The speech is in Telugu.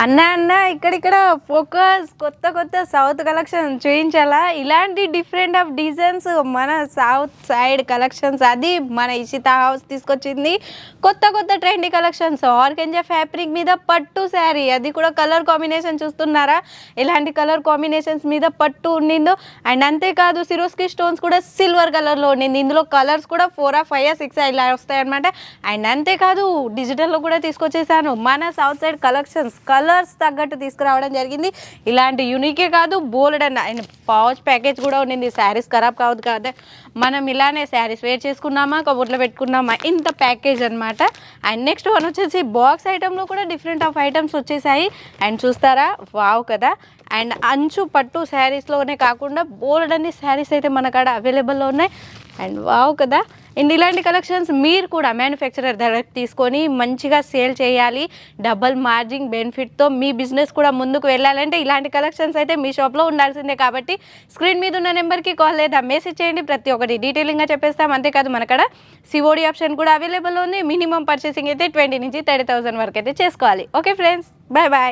అన్న ఇక్కడిక్కడ ఫోకస్ కొత్త కొత్త సౌత్ కలెక్షన్ చూపించాలా. ఇలాంటి డిఫరెంట్ ఆఫ్ డిజైన్స్ మన సౌత్ సైడ్ కలెక్షన్స్, అది మన ఇషిత హౌస్ తీసుకొచ్చింది. కొత్త కొత్త ట్రెండీ కలెక్షన్స్, ఆర్గంజా ఫ్యాబ్రిక్ మీద పట్టు శారీ, అది కూడా కలర్ కాంబినేషన్ చూస్తున్నారా, ఇలాంటి కలర్ కాంబినేషన్స్ మీద పట్టు ఉండిందో. అండ్ అంతేకాదు సిరోస్కి స్టోన్స్ కూడా సిల్వర్ కలర్లో ఉండింది. ఇందులో కలర్స్ కూడా 4 5 6 ఇలా వస్తాయన్నమాట. అండ్ అంతేకాదు డిజిటల్లో కూడా తీసుకొచ్చేసాను. మన సౌత్ సైడ్ కలెక్షన్స్ కలర్స్ తగ్గట్టు తీసుకురావడం జరిగింది. ఇలాంటి యూనికే కాదు, బోల్డ్ అండ్ పౌచ్ ప్యాకేజ్ కూడా ఉండింది. శారీస్ ఖరాబ్ కావద్దు కదా, మనం ఇలానే శారీస్ వేర్ చేసుకున్నామా, కబోర్డ్లో పెట్టుకున్నామా, ఇంత ప్యాకేజ్ అనమాట. అండ్ నెక్స్ట్ వన్ వచ్చేసి బాక్స్ ఐటెంలో కూడా డిఫరెంట్ ఆఫ్ ఐటమ్స్ వచ్చేసాయి. అండ్ చూస్తారా, వావ్ కదా. అండ్ అంచు పట్టు శారీస్లోనే కాకుండా బోల్డ్ అన్ని శారీస్ అయితే మన కాడ అవైలబుల్లో ఉన్నాయి. అండ్ వావ్ కదా. అండ్ ఇలాంటి కలెక్షన్స్ మీరు కూడా మ్యానుఫ్యాక్చరర్ ధర తీసుకొని మంచిగా సేల్ చేయాలి, డబల్ మార్జిన్ బెనిఫిట్తో మీ బిజినెస్ కూడా ముందుకు వెళ్ళాలంటే ఇలాంటి కలెక్షన్స్ అయితే మీ షాప్లో ఉండాల్సిందే. కాబట్టి స్క్రీన్ మీద ఉన్న నెంబర్కి కాల్ లేదా మెసేజ్ చేయండి, ప్రతి ఒక్కటి డీటెయిలింగ్గా చెప్పేస్తాం. అంతేకాదు మనకాడ సిఓడి ఆప్షన్ కూడా అవైలబుల్ ఉంది. మినిమం పర్చేసింగ్ అయితే 20 నుంచి 30,000 వరకు అయితే చేసుకోవాలి. Okay friends, bye bye.